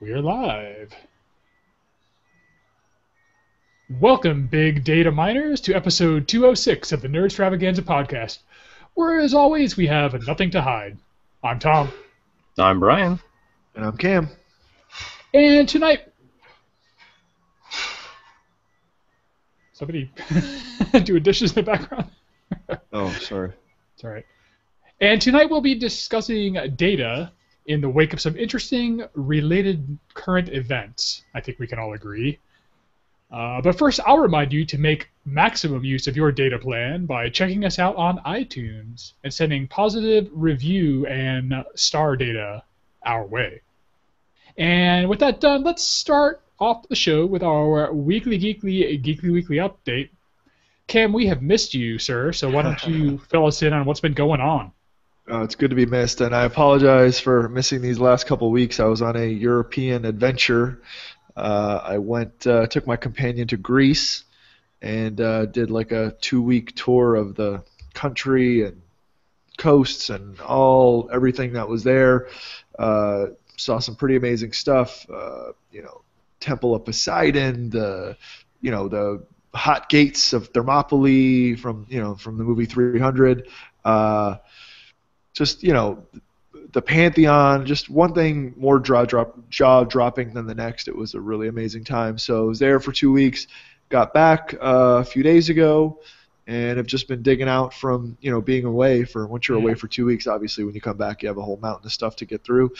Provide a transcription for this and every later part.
We're live. Welcome, big data miners, to episode 206 of the Nerdstravaganza podcast, where, as always, we have nothing to hide. I'm Tom. I'm Brian. And I'm Cam. And tonight... Somebody doing dishes in the background? Oh, sorry. It's all right. And tonight we'll be discussing data in the wake of some interesting related current events. I think we can all agree. But first, I'll remind you to make maximum use of your data plan by checking us out on iTunes and sending positive review and star data our way. And with that done, let's start off the show with our weekly update. Cam, we have missed you, sir, so why don't you fill us in on what's been going on? It's good to be missed, and I apologize for missing these last couple of weeks. I was on a European adventure. I took my companion to Greece, and did like a 2-week tour of the country and coasts and everything that was there. Saw some pretty amazing stuff. Temple of Poseidon, the hot gates of Thermopylae from the movie 300. The Pantheon, just one thing more jaw-dropping than the next. It was a really amazing time. So I was there for 2 weeks, got back a few days ago, and have just been digging out from being away. Once you're away for 2 weeks, obviously when you come back you have a whole mountain of stuff to get through.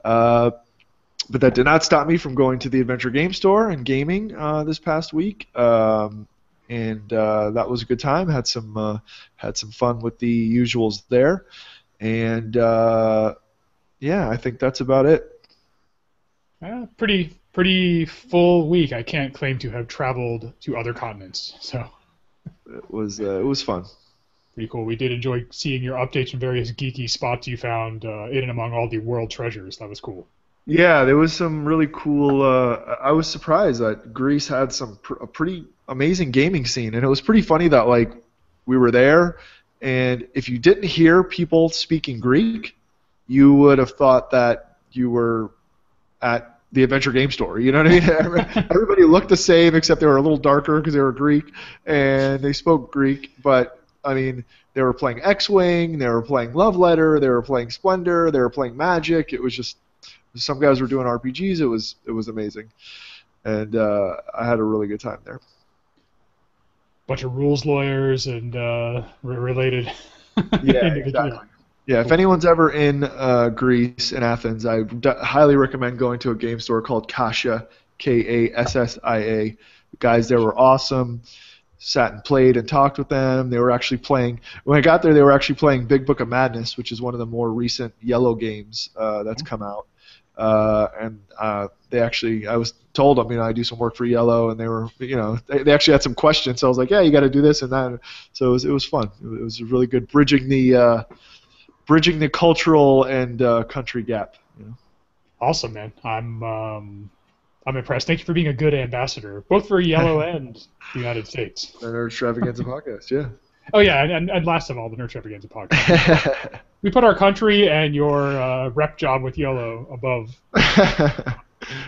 But that did not stop me from going to the Adventure Game Store and gaming this past week. And that was a good time. Had some fun with the usuals there. And I think that's about it. Pretty full week. I can't claim to have traveled to other continents, so it was fun. Pretty cool. We did enjoy seeing your updates from various geeky spots you found in and among all the world treasures. That was cool. Yeah, there was some really cool. I was surprised that Greece had a pretty amazing gaming scene, and it was pretty funny that we were there. And if you didn't hear people speaking Greek, you would have thought that you were at the Adventure Game Store. You know what I mean? Everybody looked the same, except they were a little darker because they were Greek, and they spoke Greek. But, I mean, they were playing X-Wing, they were playing Love Letter, they were playing Splendor, they were playing Magic. It was just, some guys were doing RPGs. It was amazing. And I had a really good time there. Bunch of rules lawyers and related. Yeah, exactly. Yeah, if anyone's ever in Greece, in Athens, I highly recommend going to a game store called Kassia, Kassia. The guys there were awesome. Sat and played and talked with them. They were actually playing. When I got there, they were actually playing Big Book of Madness, which is one of the more recent Yellow games that's come out. I was told them, I do some work for Yellow, and they were, they actually had some questions. So I was like, yeah, you got to do this and that. So it was fun. It was really good bridging the cultural and country gap. Awesome, man. I'm impressed. Thank you for being a good ambassador, both for Yellow and the United States. The Nerdstravaganza podcast, yeah. Oh yeah, and last of all, the Nerdstravaganza podcast. We put our country and your rep job with Yellow above.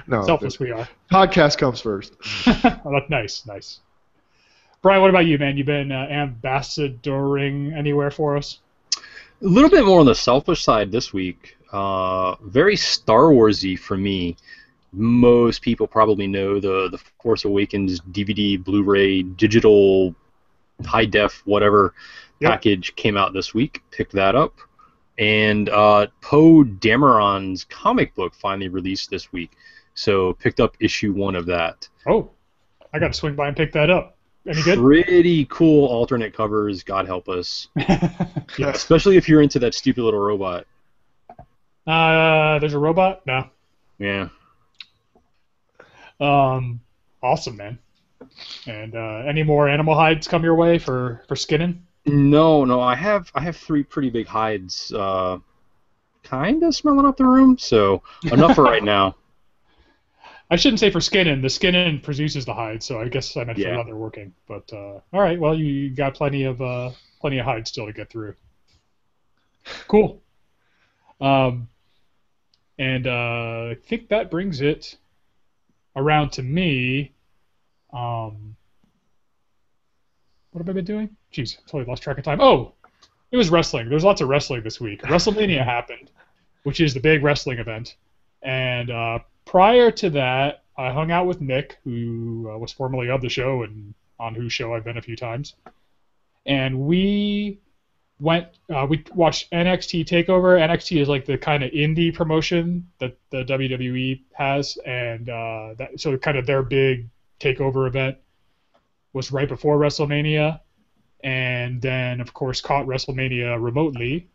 No, selfless we are. Podcast comes first. Oh, that's nice. Brian, what about you, man? You been ambassadoring anywhere for us? A little bit more on the selfish side this week. Very Star Warsy for me. Most people probably know the Force Awakens DVD, Blu-ray, digital, high def, whatever package came out this week. Picked that up. And Poe Dameron's comic book finally released this week. So picked up issue 1 of that. Oh, I got to swing by and pick that up. Any good? Pretty cool alternate covers, God help us. Yeah. Especially if you're into that stupid little robot. There's a robot? No. Yeah. Awesome, man. And any more animal hides come your way for skinning? No, I have 3 pretty big hides kind of smelling up the room, so enough for right now. I shouldn't say for skinning. The skinning produces the hide, so I guess I meant for leather working. But all right, well, you got plenty of hide still to get through. Cool. And I think that brings it around to me. Um, what have I been doing? Jeez, totally lost track of time. Oh, it was wrestling. There's lots of wrestling this week. WrestleMania happened, which is the big wrestling event. And prior to that, I hung out with Nick, who was formerly of the show and on whose show I've been a few times. And we watched NXT Takeover. NXT is like the kind of indie promotion that the WWE has, and so kind of their big takeover event was right before WrestleMania, and then of course caught WrestleMania remotely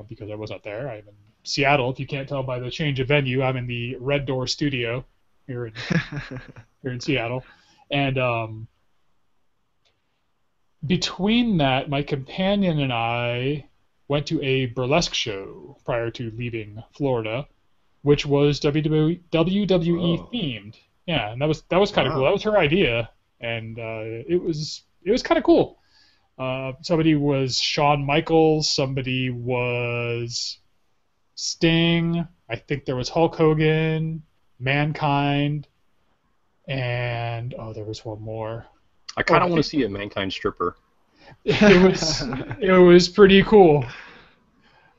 because I was not there. I'm in Seattle. If you can't tell by the change of venue, I'm in the Red Door Studio here in Seattle, and between that, my companion and I went to a burlesque show prior to leaving Florida, which was WWE Whoa. themed. Yeah, and that was kind of cool. That Wow. was her idea, and it was kind of cool. Somebody was Shawn Michaels, somebody was Sting. I think there was Hulk Hogan, Mankind, and oh, there was one more. I Oh, kind I of want think to see a Mankind stripper. it was pretty cool.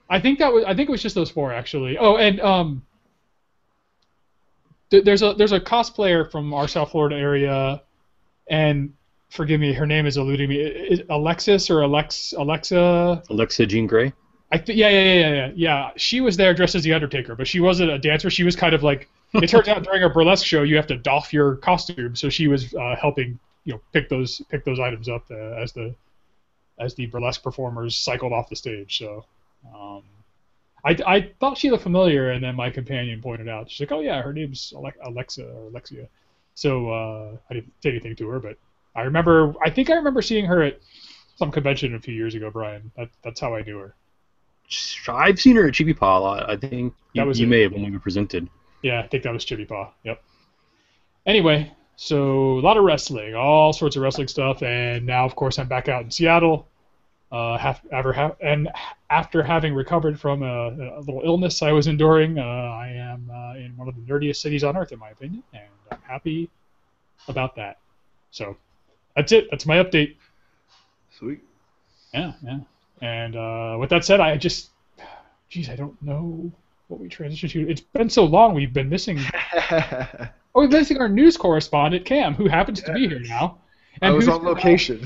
I think it was just those four actually. Oh, and there's a cosplayer from our South Florida area, and forgive me, her name is eluding me. Alexis or Alexa? Alexa Jean Grey. Yeah. She was there dressed as the Undertaker, but she wasn't a dancer. She was kind of like. It turns out during a burlesque show you have to doff your costume, so she was helping pick those items up as the burlesque performers cycled off the stage. So. Um, I thought she looked familiar, and then my companion pointed out. She's like, "Oh yeah, her name's Alexa or Alexia." So I didn't say anything to her, but I remember. I think I remember seeing her at some convention a few years ago, Brian. That's how I knew her. I've seen her at Chibi Paw a lot. I think That was you it. may have when we were presented. Yeah, I think that was Chibi Paw. Yep. Anyway, so a lot of wrestling, all sorts of wrestling stuff, and now of course I'm back out in Seattle. And after having recovered from a little illness I was enduring, I am in one of the nerdiest cities on earth, in my opinion, and I'm happy about that. So that's it. That's my update. Sweet. Yeah. And with that said, geez, I don't know what we transitioned to. It's been so long. We've been missing. Oh, we're missing our news correspondent Cam, who happens to be here now. I And was who's on location.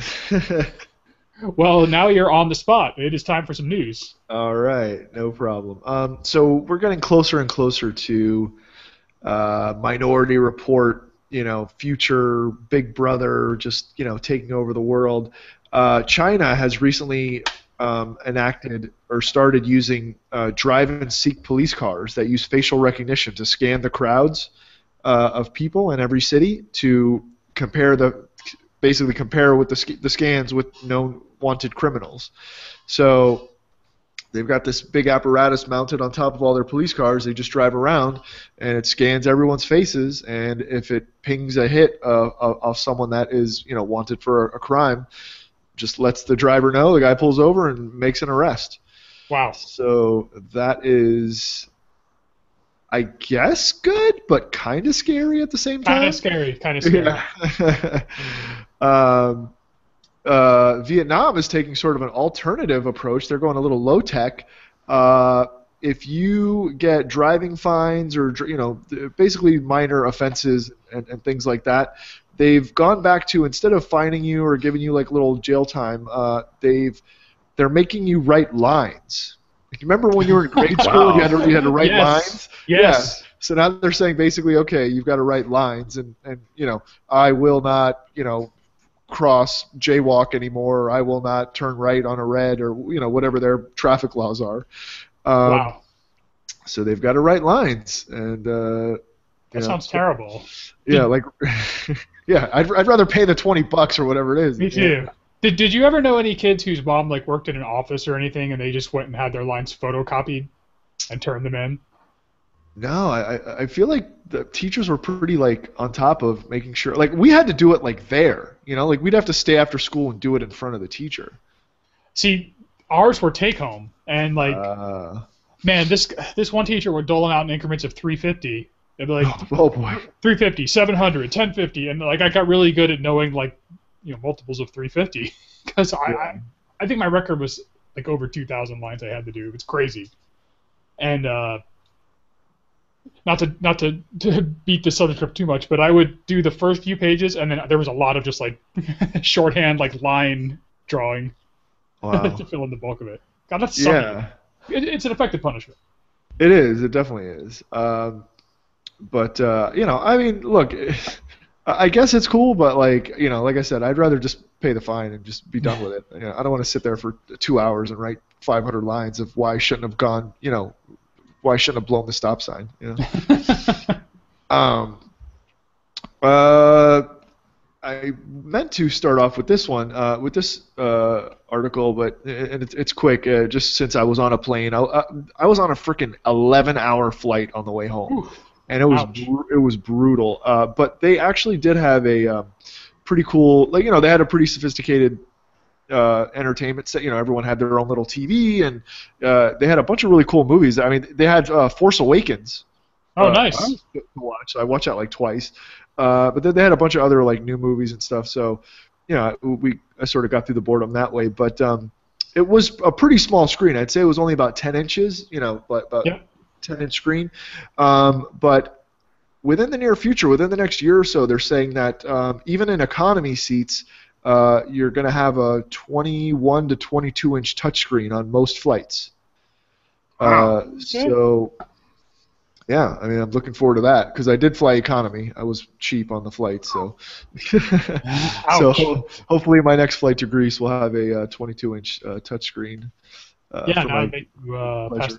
Well, now you're on the spot. It is time for some news. All right, no problem. So we're getting closer and closer to Minority Report, future Big Brother, just taking over the world. China has recently enacted or started using drive and seek police cars that use facial recognition to scan the crowds of people in every city to basically compare with the scans with known wanted criminals. So they've got this big apparatus mounted on top of all their police cars. They just drive around, and it scans everyone's faces. And if it pings a hit of someone that is, wanted for a crime, just lets the driver know. The guy pulls over and makes an arrest. Wow. So that is, I guess, good, but kind of scary at the same time. Kind of scary. Yeah. Vietnam is taking sort of an alternative approach. They're going a little low tech. If you get driving fines or basically minor offenses and things like that, they've gone back to, instead of fining you or giving you like little jail time, they're making you write lines. You remember when you were in grade school and you had to write lines? Yes. Yeah. So now they're saying basically, okay, you've got to write lines, and I will not cross jaywalk anymore, or I will not turn right on a red, or whatever their traffic laws are. Wow. So they've got to write lines, and that sounds terrible. Yeah, like yeah, I'd rather pay the $20 or whatever it is. Me too. Yeah. Did you ever know any kids whose mom worked in an office or anything, and they just went and had their lines photocopied and turned them in? No, I feel like the teachers were pretty on top of making sure. Like we had to do it there, like we'd have to stay after school and do it in front of the teacher. See, ours were take home, and Man, this one teacher would dole them out in increments of 350. They'd be like, Oh boy. 350, 700, 1050, and like I got really good at knowing like multiples of 350 because I think my record was like over 2,000 lines I had to do. It's crazy, and not to beat the subject up too much, but I would do the first few pages, and then there was a lot of just like shorthand like line drawing to fill in the bulk of it. God, that's sucky. Yeah. It's an effective punishment. It is. It definitely is. But I mean, look, I guess it's cool, but like I said, I'd rather just pay the fine and just be done with it. I don't want to sit there for 2 hours and write 500 lines of why I shouldn't have gone. Why I shouldn't have blown the stop sign. I meant to start off with this one, with this article, but it's quick. Just since I was on a plane, I was on a freaking 11-hour flight on the way home. Ooh. And it was brutal. But they actually did have a pretty cool, they had a pretty sophisticated entertainment set. Everyone had their own little TV, and they had a bunch of really cool movies. I mean, they had Force Awakens. Oh, nice. To watch. I watched that like twice. But then they had a bunch of other like new movies and stuff. So, I sort of got through the boredom that way. But it was a pretty small screen. I'd say it was only about 10 inches. About 10-inch screen. But within the near future, within the next year or so, they're saying that even in economy seats, you're going to have a 21 to 22-inch touchscreen on most flights. So, yeah, I mean, I'm looking forward to that because I did fly economy. I was cheap on the flight, so hopefully my next flight to Greece will have a 22-inch touchscreen. I make you pass.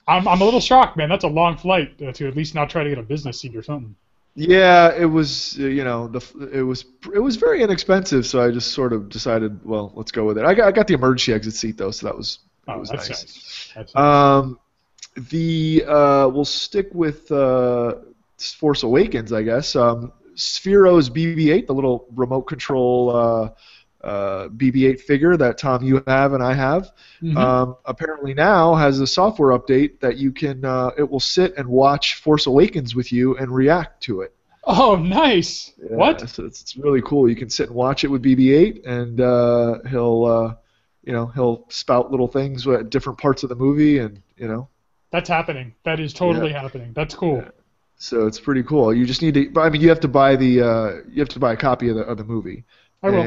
I'm a little shocked, man. That's a long flight to at least not try to get a business seat or something. Yeah, it was. It was very inexpensive, so I just sort of decided, well, let's go with it. I got the emergency exit seat though, so that was nice. That's nice. We'll stick with Force Awakens, I guess. Sphero's BB-8, the little remote control BB-8 figure that Tom, you have and I have, apparently now has a software update that you can. It will sit and watch Force Awakens with you and react to it. Oh, nice! Yeah, what? So it's really cool. You can sit and watch it with BB-8, and he'll spout little things at different parts of the movie, and That's happening. That is totally happening. That's cool. Yeah. So it's pretty cool. You just need to. I mean, you have to buy a copy of the movie. I will.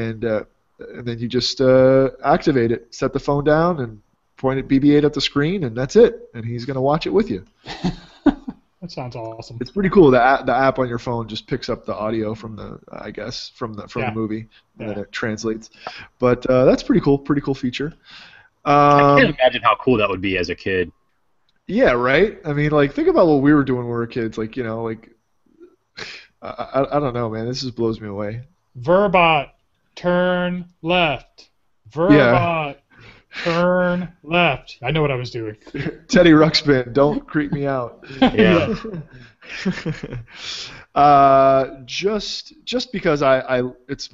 And then you just activate it, set the phone down, and point at BB-8 at the screen, and that's it. And he's going to watch it with you. That sounds awesome. It's pretty cool. The app on your phone just picks up the audio from the movie, and then it translates. But that's pretty cool. Pretty cool feature. I can't imagine how cool that would be as a kid. Yeah, right. I mean, like, think about what we were doing when we were kids. Like, I don't know, man. This just blows me away. Verbot. Turn left. Verbot. Turn left. I know what I was doing. Teddy Ruxpin, don't creep me out. Yeah. Just because it's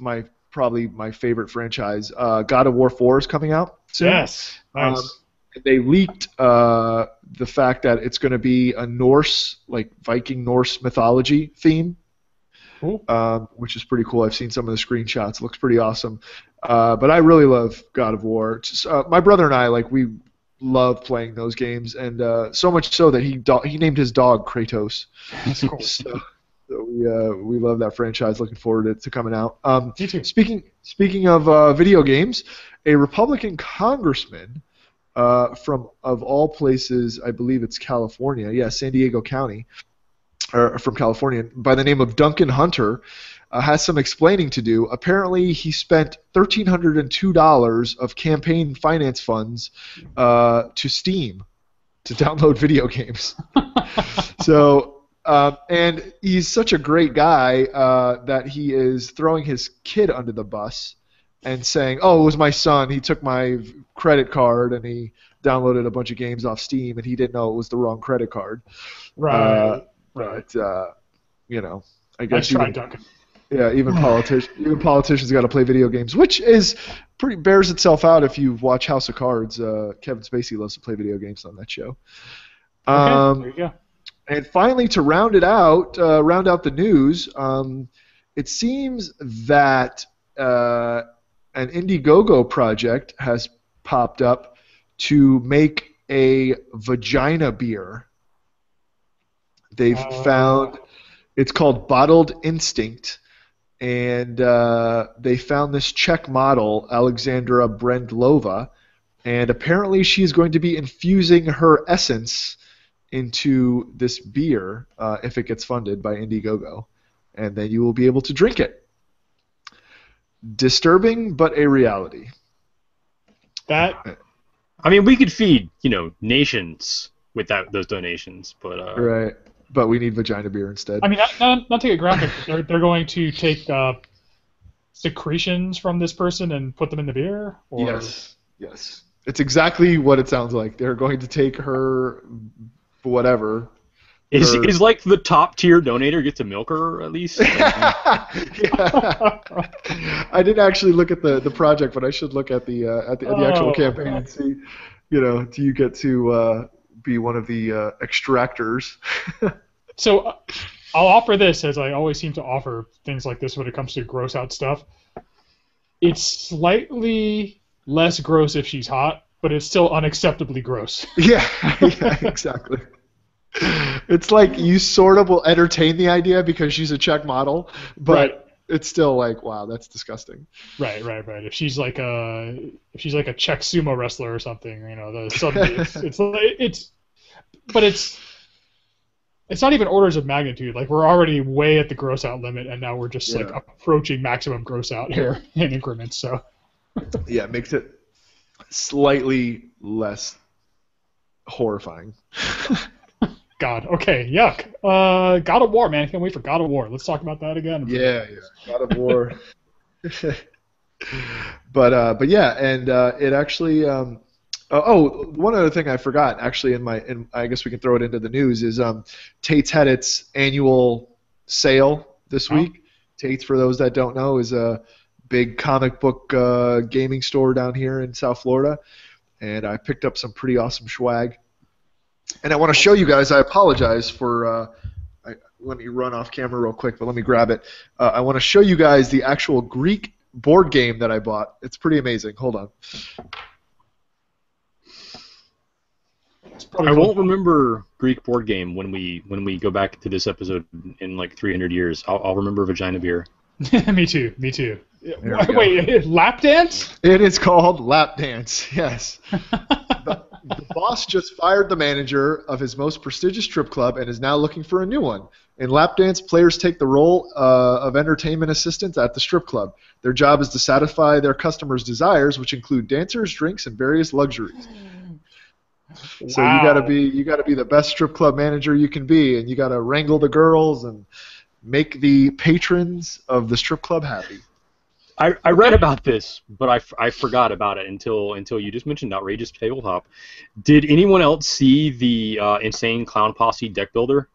probably my favorite franchise. God of War 4 is coming out soon. Yes. Nice. They leaked the fact that it's going to be a Norse, like Viking Norse mythology theme. Cool. Which is pretty cool. I've seen some of the screenshots. It looks pretty awesome. But I really love God of War. My brother and I, we love playing those games, and so much so that he named his dog Kratos. That's cool. So we love that franchise. Looking forward to coming out. Me too. Speaking of video games, a Republican congressman from, of all places, I believe it's California. Yeah, San Diego County. From California, by the name of Duncan Hunter, has some explaining to do. Apparently, he spent $1,302 of campaign finance funds to Steam to download video games. So, and he's such a great guy that he is throwing his kid under the bus and saying, "Oh, it was my son. He took my credit card and he downloaded a bunch of games off Steam, and he didn't know it was the wrong credit card." Right. But I guess Duncan. Yeah, even politicians got to play video games, which is pretty bears itself out if you watch House of Cards. Kevin Spacey loves to play video games on that show. Okay, there you go. And finally, to round out the news, it seems that an Indiegogo project has popped up to make a vagina beer. They've found it's called Bottled Instinct, and they found this Czech model, Alexandra Brendlova, and apparently she's going to be infusing her essence into this beer if it gets funded by Indiegogo, and then you will be able to drink it. Disturbing, but a reality. That. I mean, we could feed, nations without those donations, but right. But we need vagina beer instead. I mean, not to get graphic. They're going to take secretions from this person and put them in the beer. Or? Yes. It's exactly what it sounds like. They're going to take her, whatever. Is like the top tier donator gets to milk her at least? Yeah. I didn't actually look at the project, but I should look at the actual campaign and see. Do you get to be one of the extractors? So I'll offer this, as I always seem to offer things like this when it comes to gross out stuff. It's slightly less gross if she's hot, but it's still unacceptably gross. Yeah, exactly. It's like you sort of will entertain the idea because she's a Czech model, but it's still like, wow, that's disgusting. Right. If she's like a Czech sumo wrestler or something, suddenly it's not even orders of magnitude. Like, we're already way at the gross out limit, and now we're just like approaching maximum gross out here in increments. So yeah, it makes it slightly less horrifying. God. Okay. Yuck. God of War, man. Can't wait for God of War. Let's talk about that again. Yeah. God of War. But yeah, and it actually. One other thing I forgot, actually, I guess we can throw it into the news, is Tate's had its annual sale this week. Tate's, for those that don't know, is a big comic book gaming store down here in South Florida, and I picked up some pretty awesome swag. And I want to show you guys. I apologize for. Let me run off camera real quick, but let me grab it. I want to show you guys the actual Greek board game that I bought. It's pretty amazing. Hold on. I won't remember Greek board game when we go back to this episode in like 300 years. I'll remember vagina beer. Me too. Wait, lap dance? It is called Lap Dance. Yes. The boss just fired the manager of his most prestigious strip club and is now looking for a new one. In Lap Dance, players take the role of entertainment assistants at the strip club. Their job is to satisfy their customers' desires, which include dancers, drinks, and various luxuries. So you gotta be the best strip club manager you can be, and you gotta wrangle the girls and make the patrons of the strip club happy. I read about this, but I forgot about it until you just mentioned Outrageous Tabletop. Did anyone else see the Insane Clown Posse deck builder?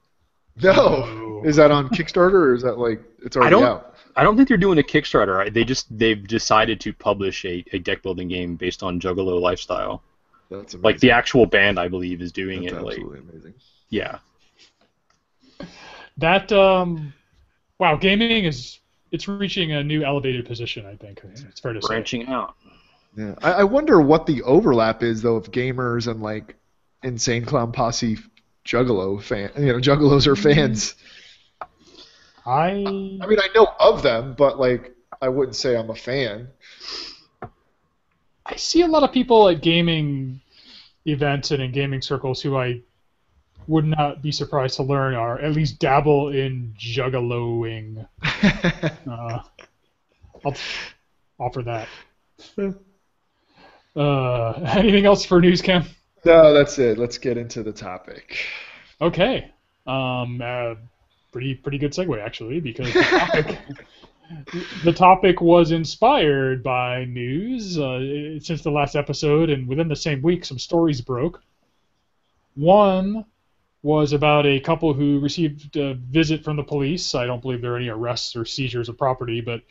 No. Is that on Kickstarter, or is that like it's already out? I don't think they're doing a Kickstarter. They've decided to publish a deck building game based on Juggalo Lifestyle. That's amazing. Like the actual band, I believe, is doing it. That's absolutely amazing. Yeah. That gaming it's reaching a new elevated position. I think it's fair to say. Branching out. Yeah, I wonder what the overlap is though of gamers and like Insane Clown Posse Juggalo fan. Juggalos are fans. I mean, I know of them, but like I wouldn't say I'm a fan. I see a lot of people at gaming events and in gaming circles who I would not be surprised to learn are at least dabble in juggaloing. I'll offer that. Anything else for news, Cam? No, that's it. Let's get into the topic. Okay. Pretty good segue actually, because the topic was inspired by news since the last episode, and within the same week, some stories broke. One was about a couple who received a visit from the police. I don't believe there are any arrests or seizures of property, but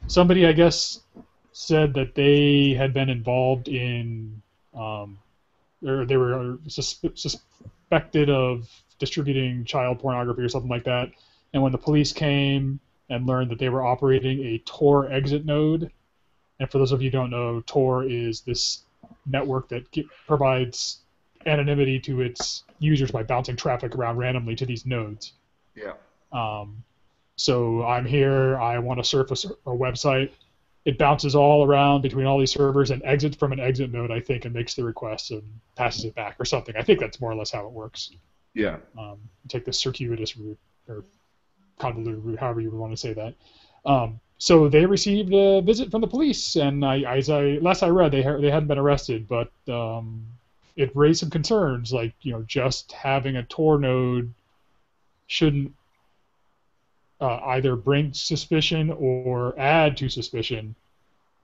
somebody, I guess, said that they had been involved in, or they were suspected of distributing child pornography or something like that. And when the police came and learned that they were operating a Tor exit node, and for those of you who don't know, Tor is this network that provides anonymity to its users by bouncing traffic around randomly to these nodes. Yeah. So I'm here, I want to surf a website. It bounces all around between all these servers and exits from an exit node, I think, and makes the request and passes it back or something. I think that's more or less how it works. Yeah. Take the circuitous route or convoluted route, however you would want to say that. So they received a visit from the police, and last I read, they hadn't been arrested, but it raised some concerns, like just having a Tor node shouldn't either bring suspicion or add to suspicion.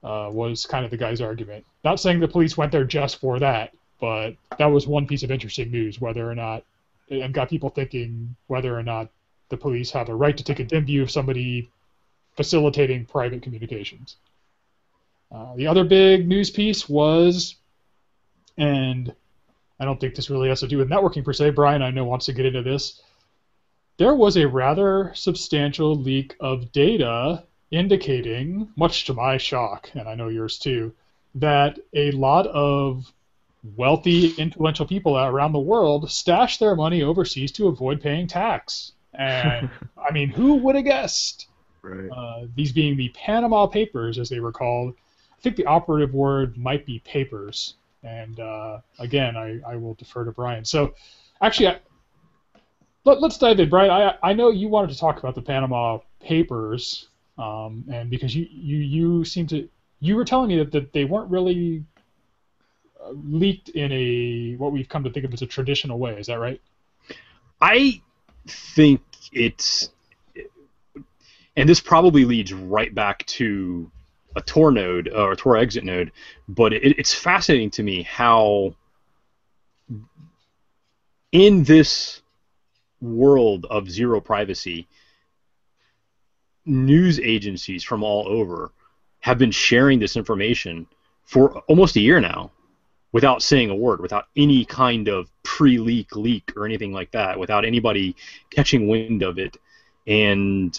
Was kind of the guy's argument. Not saying the police went there just for that, but that was one piece of interesting news, whether or not, and got people thinking whether or not the police have a right to take a dim view of somebody facilitating private communications. The other big news piece was, and I don't think this really has to do with networking per se, Brian I know wants to get into this, there was a rather substantial leak of data indicating, much to my shock, and I know yours too, that a lot of wealthy, influential people around the world stash their money overseas to avoid paying tax. And, I mean, who would have guessed? Right. These being the Panama Papers, as they were called. I think the operative word might be papers. And, again, I will defer to Brian. So, actually, let's dive in. Brian, I know you wanted to talk about the Panama Papers, and because you seem to... You were telling me that they weren't really leaked in what we've come to think of as a traditional way. Is that right? I think it's, and this probably leads right back to a Tor node or a Tor exit node, but it's fascinating to me how in this world of zero privacy, news agencies from all over have been sharing this information for almost a year now without saying a word, without any kind of pre-leak leak or anything like that, without anybody catching wind of it. And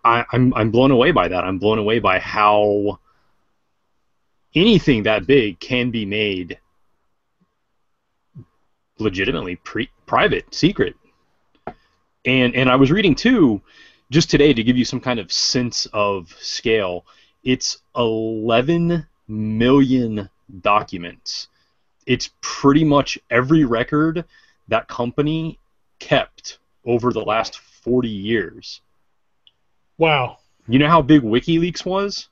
I'm blown away by that. I'm blown away by how anything that big can be made legitimately private, secret. And I was reading too, just today, to give you some kind of sense of scale, it's 11 million documents. It's pretty much every record that company kept over the last 40 years. Wow. You know how big WikiLeaks was?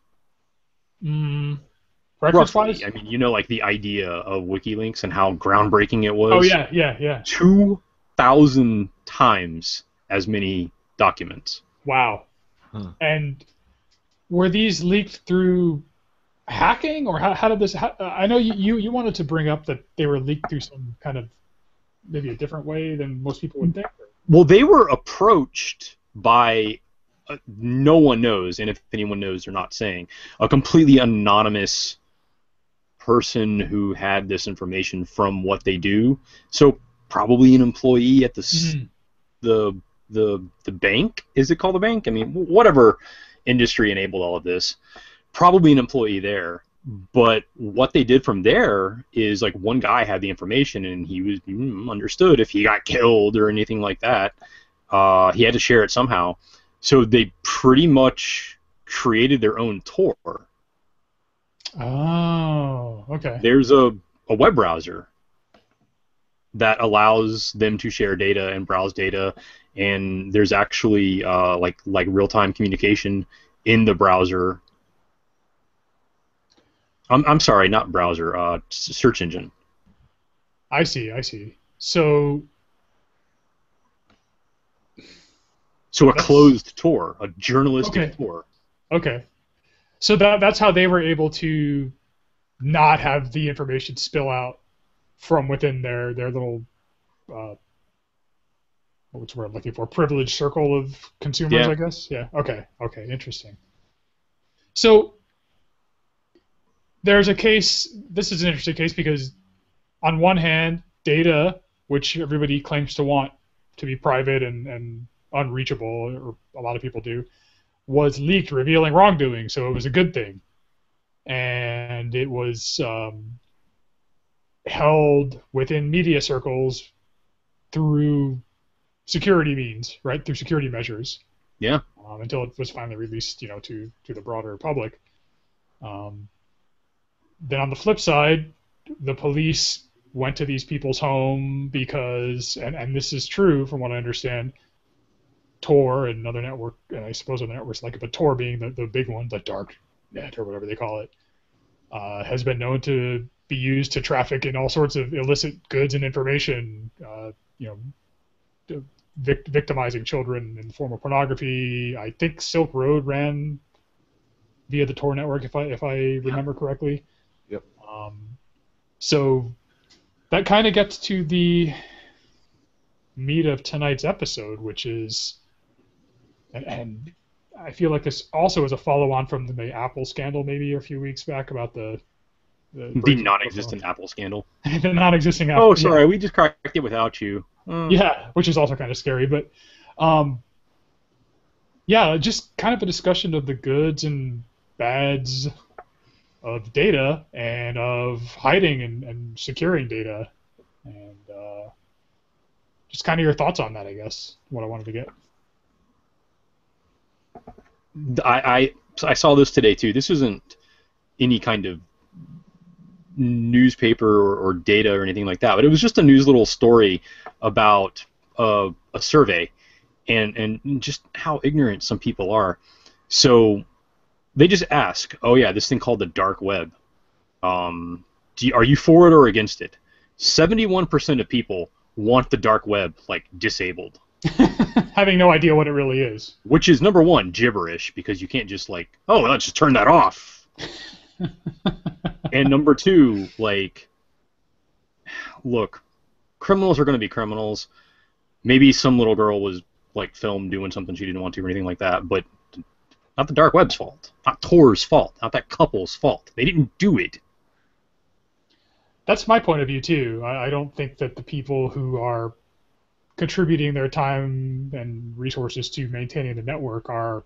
Records-wise? I mean, like the idea of WikiLeaks and how groundbreaking it was. Oh, yeah. 2,000 times as many documents. Wow. Huh. And were these leaked through hacking, or how did this... I know you wanted to bring up that they were leaked through some kind of, maybe a different way than most people would think. Well, they were approached by, no one knows, and if anyone knows, they're not saying, a completely anonymous person who had this information from what they do. So probably an employee at the bank. Is it called the bank? I mean, whatever industry enabled all of this. Probably an employee there. But what they did from there is, like, one guy had the information, and he was understood if he got killed or anything like that. He had to share it somehow. So they pretty much created their own Tor. Oh, okay. There's a web browser that allows them to share data and browse data, and there's actually like real-time communication in the browser. I'm sorry, not browser, search engine. I see. So a closed Tor, a journalistic Tor. Okay. So that's how they were able to not have the information spill out from within their little what's the word I'm looking for? Privileged circle of consumers, Yeah. I guess. Yeah. Okay. Okay. Interesting. So there's a case. This is an interesting case because on one hand, data, which everybody claims to want to be private and unreachable, or a lot of people do, was leaked, revealing wrongdoing. So it was a good thing, and it was held within media circles through security means, right? Through security measures, Yeah. until it was finally released, to the broader public. Um, then on the flip side, the police went to these people's home because, and this is true from what I understand, Tor and another network, and I suppose other networks like it, but Tor being the big one, the dark net or whatever they call it, has been known to be used to traffic in all sorts of illicit goods and information, victimizing children in the form of pornography. I think Silk Road ran via the Tor network, if I remember correctly. Yep. So that kind of gets to the meat of tonight's episode, which is, and I feel like this also is a follow-on from the Apple scandal maybe a few weeks back about the The non-existent Apple scandal. the non-existing Apple. Oh, sorry, we just cracked it without you. Yeah, which is also kind of scary, but yeah, just kind of a discussion of the goods and bads of data and of hiding and securing data, and just kind of your thoughts on that, I guess, what I wanted to get. I saw this today too. This isn't any kind of newspaper or data or anything like that, but it was just a news little story about a survey and just how ignorant some people are. So they just ask, oh yeah, this thing called the dark web. Are you for it or against it? 71% of people want the dark web like disabled. Having no idea what it really is. Which is, number one, gibberish, because you can't just like, oh, let's just turn that off. And number two, like, look, criminals are going to be criminals. Maybe some little girl was like filmed doing something she didn't want to or anything like that, but not the dark web's fault. Not Tor's fault. Not that couple's fault. They didn't do it. That's my point of view too. I don't think that the people who are contributing their time and resources to maintaining the network are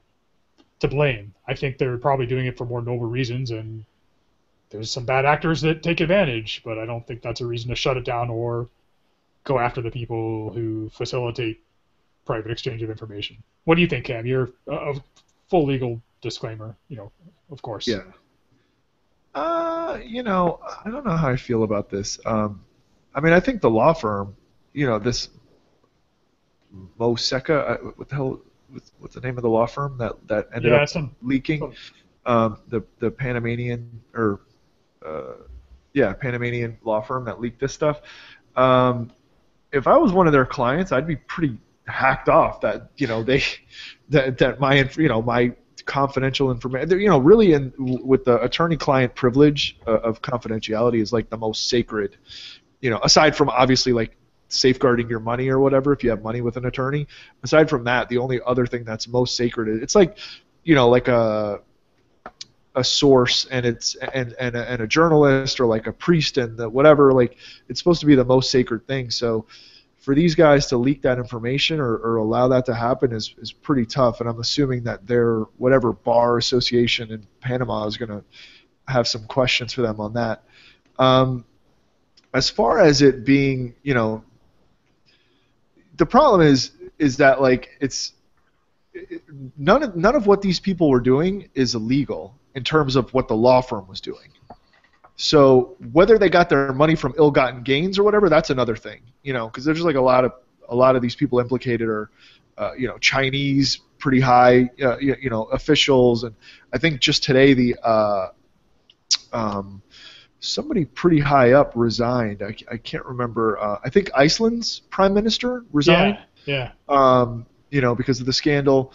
to blame. I think they're probably doing it for more noble reasons, and there's some bad actors that take advantage, but I don't think that's a reason to shut it down or go after the people who facilitate private exchange of information. What do you think, Cam? You're a full legal disclaimer, of course. Yeah. I don't know how I feel about this. I mean, I think the law firm, this Moseka, what the hell, what's the name of the law firm that ended up leaking? The Panamanian Panamanian law firm that leaked this stuff. If I was one of their clients, I'd be pretty hacked off that that my confidential information, really with the attorney-client privilege of confidentiality is like the most sacred, aside from obviously like safeguarding your money or whatever if you have money with an attorney. Aside from that, the only other thing that's most sacred, it's like, like a source and a journalist or like a priest and whatever, like it's supposed to be the most sacred thing. So for these guys to leak that information or allow that to happen is pretty tough, and I'm assuming that their whatever bar association in Panama is going to have some questions for them on that. As far as it being, the problem is that like none of what these people were doing is illegal in terms of what the law firm was doing. So whether they got their money from ill-gotten gains or whatever, that's another thing, because there's like a lot of these people implicated are, Chinese pretty high, officials, and I think just today somebody pretty high up resigned. I can't remember. I think Iceland's prime minister resigned. Yeah. Because of the scandal.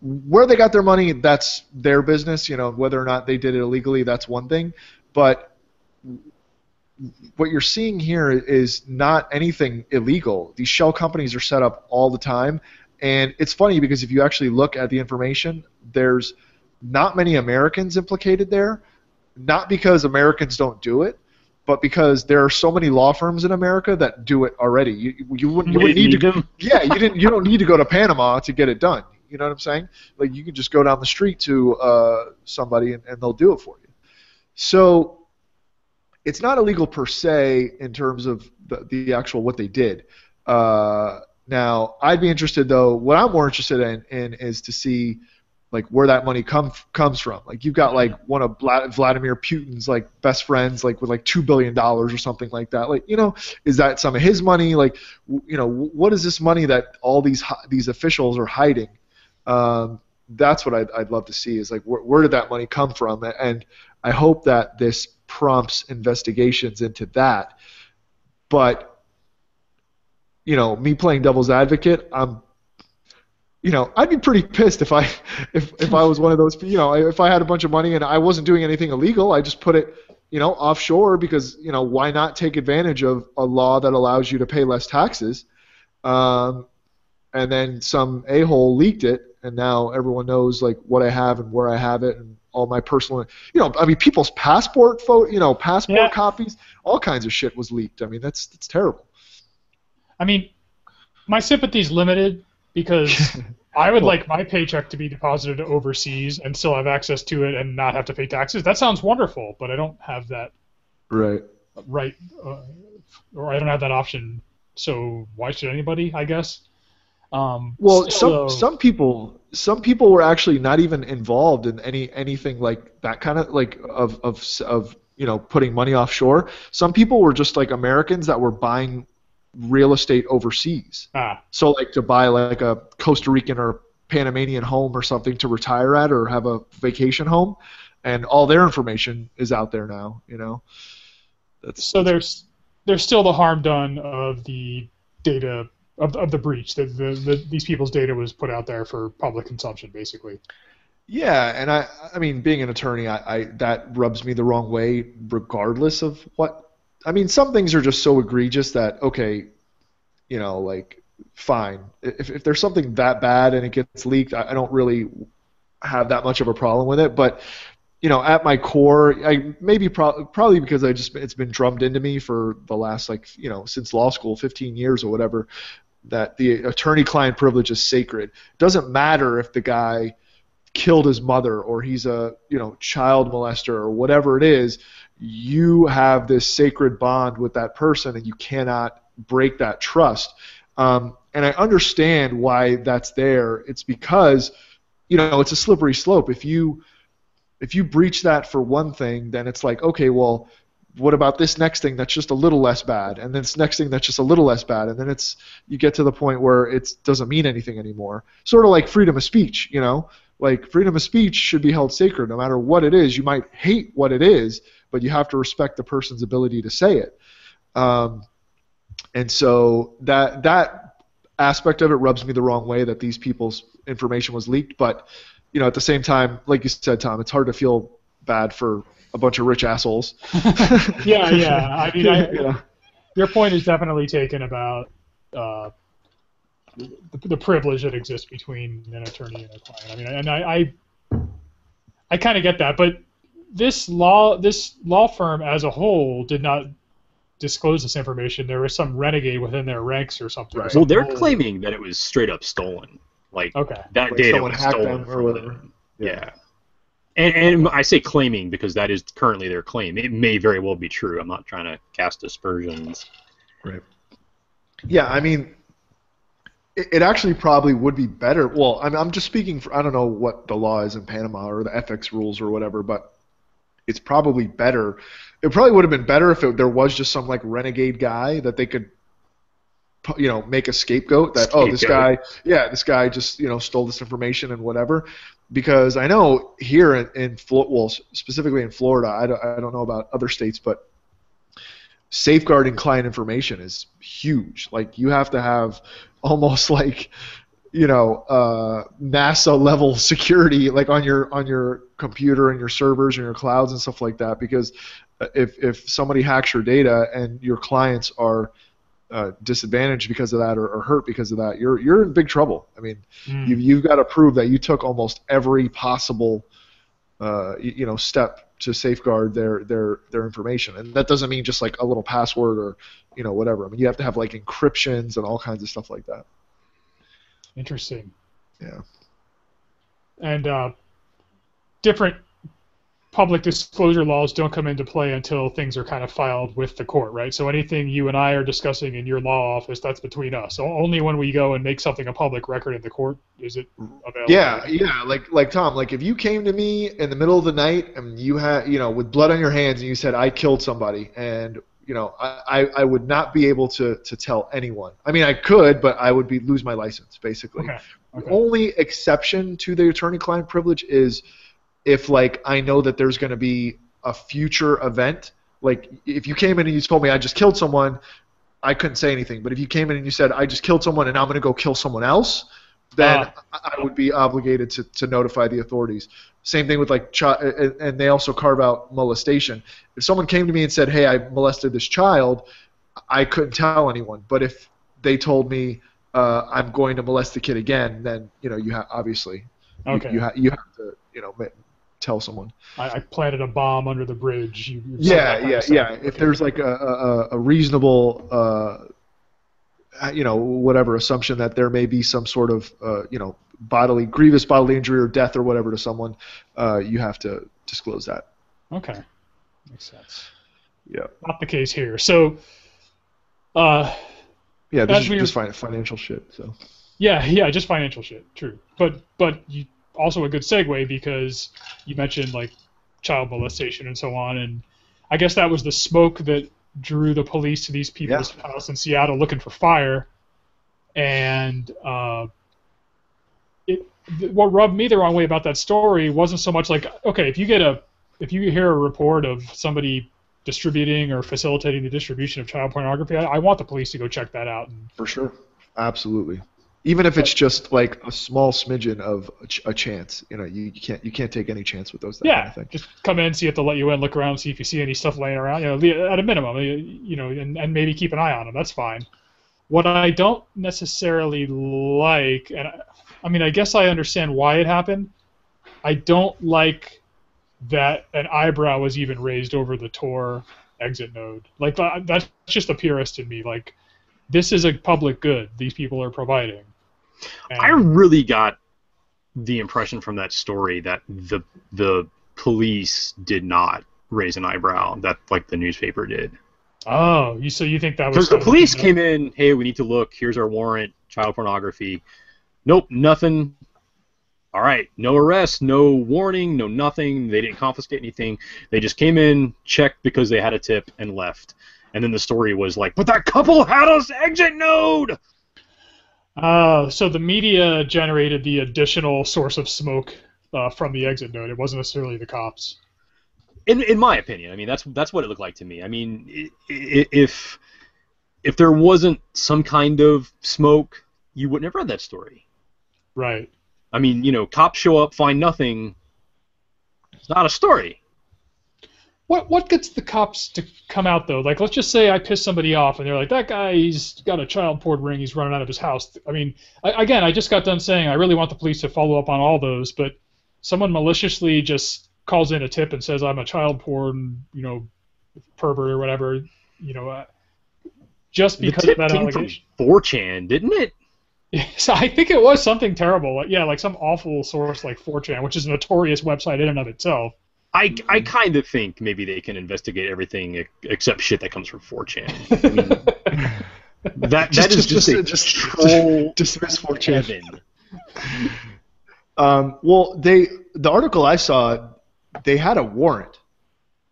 Where they got their money, that's their business. Whether or not they did it illegally, that's one thing. But what you're seeing here is not anything illegal. These shell companies are set up all the time, and it's funny because if you actually look at the information, there's not many Americans implicated there, not because Americans don't do it, but because there are so many law firms in America that do it already. You wouldn't need to. Yeah, you don't need to go to Panama to get it done. You know what I'm saying? Like you can just go down the street to somebody and they'll do it for you. So it's not illegal per se in terms of the actual what they did. Now, I'd be interested though. What I'm more interested in is to see like where that money comes from. Like you've got like one of Vladimir Putin's like best friends, like with like $2 billion or something like that. Like is that some of his money? Like what is this money that all these officials are hiding? That's what I'd love to see is like where did that money come from? And I hope that this prompts investigations into that. But me playing devil's advocate, I'd be pretty pissed if I was one of those, if I had a bunch of money and I wasn't doing anything illegal, I just put it, offshore because, why not take advantage of a law that allows you to pay less taxes? And then some a-hole leaked it, and now everyone knows like what I have and where I have it and all my personal, people's passport copies, all kinds of shit was leaked. I mean, that's terrible. I mean, my sympathy's limited because I would like my paycheck to be deposited overseas and still have access to it and not have to pay taxes. That sounds wonderful, but I don't have that right, or I don't have that option. So why should anybody? I guess. Well, some people were actually not even involved in anything like that kind of like of putting money offshore. Some people were just like Americans that were buying real estate overseas. So like to buy like a Costa Rican or Panamanian home or something to retire at or have a vacation home, and all their information is out there now. There's still the harm done of the data of the breach. These people's data was put out there for public consumption, basically. Yeah, and I mean, being an attorney, I that rubs me the wrong way, regardless of what. I mean, some things are just so egregious that okay, like fine. If there's something that bad and it gets leaked, I don't really have that much of a problem with it. But at my core, probably because it's been drummed into me for the last since law school, 15 years or whatever, that the attorney-client privilege is sacred. It doesn't matter if the guy killed his mother or he's a child molester or whatever it is. You have this sacred bond with that person, and you cannot break that trust. And I understand why that's there. It's because it's a slippery slope. If you breach that for one thing, then it's like, okay, well, what about this next thing that's just a little less bad, and then this next thing that's just a little less bad, and then you get to the point where it doesn't mean anything anymore. Sort of like freedom of speech, like freedom of speech should be held sacred no matter what it is. You might hate what it is, but you have to respect the person's ability to say it. And so that aspect of it rubs me the wrong way that these people's information was leaked. But at the same time, like you said, Tom, it's hard to feel bad for a bunch of rich assholes. Yeah. I mean, your point is definitely taken about the privilege that exists between an attorney and a client. I mean, and I kind of get that, but this law firm as a whole did not disclose this information. There was some renegade within their ranks or something. Right. Well, they're claiming that it was straight up stolen. Like that data was stolen from them. Yeah. And I say claiming because that is currently their claim. It may very well be true. I'm not trying to cast aspersions. Right. Yeah, I mean, it actually probably would be better. Well, I'm just speaking for, I don't know what the law is in Panama or the FX rules or whatever, but it's probably better. It probably would have been better if there was just some like renegade guy that they could, make a scapegoat that this guy just stole this information and whatever. Because I know here in specifically in Florida, I don't know about other states, but safeguarding client information is huge. Like you have to have almost like NASA level security like on your computer and your servers and your clouds and stuff like that, because If somebody hacks your data and your clients are disadvantaged because of that or hurt because of that, you're in big trouble. I mean, you've got to prove that you took almost every possible step to safeguard their information, and that doesn't mean just like a little password or whatever. I mean, you have to have like encryptions and all kinds of stuff like that. Interesting. Yeah. And different public disclosure laws don't come into play until things are kind of filed with the court, right? So anything you and I are discussing in your law office, that's between us. So only when we go and make something a public record in the court is it available. Yeah. Like Tom, like if you came to me in the middle of the night and you had, with blood on your hands and you said I killed somebody, and I would not be able to tell anyone. I mean, I could, but I would lose my license basically. Okay. The only exception to the attorney-client privilege is if like I know that there's going to be a future event. Like if you came in and you told me I just killed someone, I couldn't say anything. But if you came in and you said I just killed someone and I'm going to go kill someone else, then I would be obligated to notify the authorities. Same thing with like and they also carve out molestation. If someone came to me and said, hey, I molested this child, I couldn't tell anyone. But if they told me I'm going to molest the kid again, then you have obviously you have to tell someone. I planted a bomb under the bridge. Yeah. If there's like a reasonable, whatever assumption that there may be some sort of, grievous bodily injury or death or whatever to someone, you have to disclose that. Okay, makes sense. Yeah. Not the case here. So. Yeah, this is just financial shit. So. Yeah, just financial shit. True, but you. Also a good segue because you mentioned like child molestation and so on, and I guess that was the smoke that drew the police to these people's house in Seattle looking for fire, and what rubbed me the wrong way about that story wasn't so much like, okay, if you hear a report of somebody distributing or facilitating the distribution of child pornography, I want the police to go check that out. For sure, absolutely. Even if it's just like a small smidgen of a chance, you can't take any chance with those. Kind of thing. Just come in, see if they'll let you in, look around, see if you see any stuff laying around. At a minimum, and maybe keep an eye on them. That's fine. What I don't necessarily like, and I mean, I guess I understand why it happened. I don't like that an eyebrow was even raised over the Tor exit node. Like that's just the purist in me. Like this is a public good these people are providing. I really got the impression from that story that the police did not raise an eyebrow, that like the newspaper did. Oh, so you think that was... Because the police came in, hey, we need to look, here's our warrant, child pornography. Nope, nothing. All right, no arrest, no warning, no nothing. They didn't confiscate anything. They just came in, checked because they had a tip, and left. And then the story was like, but that couple had us exit node! So the media generated the additional source of smoke from the exit node. It wasn't necessarily the cops. In my opinion, I mean that's what it looked like to me. I mean, if there wasn't some kind of smoke, you wouldn't have read that story. Right. I mean, cops show up, find nothing. It's not a story. What gets the cops to come out, though? Like, let's just say I piss somebody off, and they're like, that guy, he's got a child porn ring, he's running out of his house. I mean, I just got done saying I really want the police to follow up on all those, but someone maliciously just calls in a tip and says I'm a child porn, pervert or whatever, just because of that allegation. From 4chan, didn't it? So I think it was something terrible. Yeah, like some awful source like 4chan, which is a notorious website in and of itself. I kind of think maybe they can investigate everything except shit that comes from 4chan. I mean, that is just troll. Dismiss 4chan. Well, the article I saw, they had a warrant,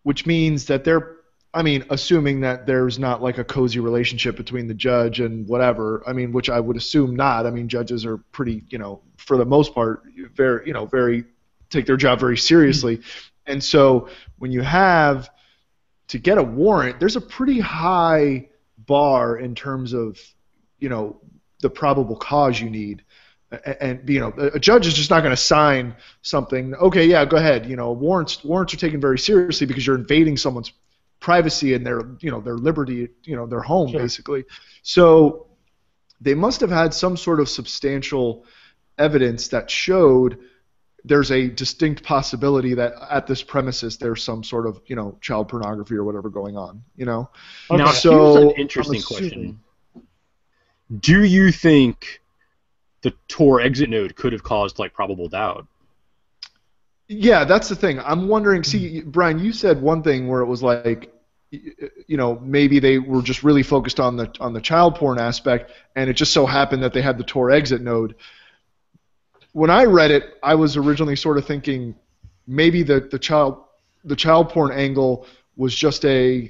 which means that they're, I mean, assuming that there's not like a cozy relationship between the judge and whatever. I mean, which I would assume not. I mean, judges are pretty, for the most part, very take their job very seriously. And so when you have to get a warrant, there's a pretty high bar in terms of, the probable cause you need. And a judge is just not going to sign something. Okay, yeah, go ahead. Warrants are taken very seriously because you're invading someone's privacy and their their liberty, their home Sure. basically. So they must have had some sort of substantial evidence that showed there's a distinct possibility that at this premises there's some sort of child pornography or whatever going on. Now, Okay. here's So an interesting I'm assuming- question. Do you think the Tor exit node could have caused like probable doubt? Yeah, that's the thing. I'm wondering. See, Brian, you said one thing where it was like, maybe they were just really focused on the child porn aspect, and it just so happened that they had the Tor exit node. When I read it, I was originally sort of thinking maybe the child porn angle was just A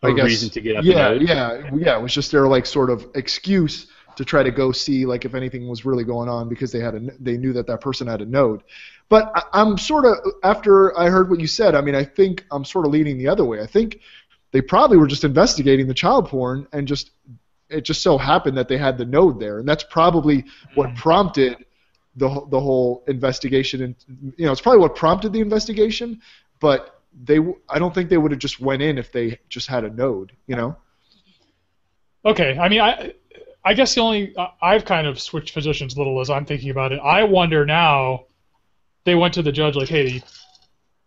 reason to get at the node? Yeah. It was just their like sort of excuse to try to go see like if anything was really going on because they knew that person had a node. But I'm sort of, after I heard what you said, I mean, I think I'm sort of leaning the other way. I think they probably were just investigating the child porn, and it just so happened that they had the node there, and that's probably what prompted the whole investigation. And it's probably what prompted the investigation, but I don't think they would have just went in if they just had a node. Okay. I mean, I guess I've kind of switched positions a little as I'm thinking about it. I wonder now. They went to the judge like, hey,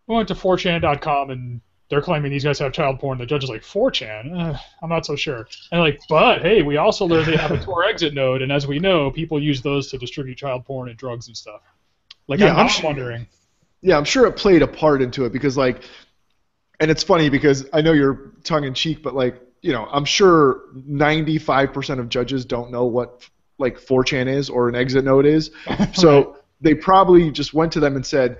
we went to 4chan.com and they're claiming these guys have child porn. The judge is like, 4chan? I'm not so sure. And like, but hey, we also learned they have a Tor exit node, and as we know, people use those to distribute child porn and drugs and stuff. Like, Yeah, I'm wondering. Yeah, I'm sure it played a part into it because like, and it's funny because I know you're tongue in cheek, but like, I'm sure 95% of judges don't know what like 4chan is or an exit node is. So. Right. They probably just went to them and said,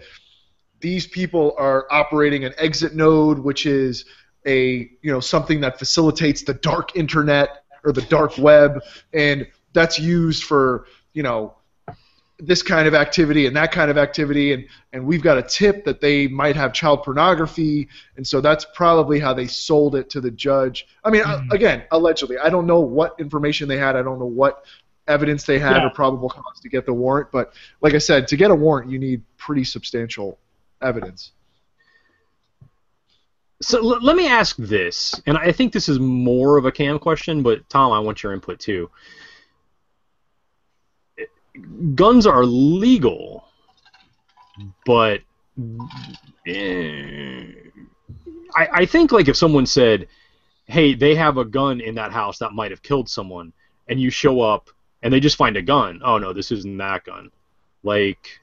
these people are operating an exit node, which is something that facilitates the dark internet or the dark web, and that's used for this kind of activity and that kind of activity, and we've got a tip that they might have child pornography, and so that's probably how they sold it to the judge. I mean, again, allegedly, I don't know what information they had, I don't know what evidence they had or probable cause to get the warrant, but like I said, to get a warrant you need pretty substantial evidence. So let me ask this, and I think this is more of a Cam question, but Tom, I want your input too. Guns are legal, but I think like if someone said, hey, they have a gun in that house that might have killed someone, and you show up and they just find a gun. Oh, no, this isn't that gun. Like,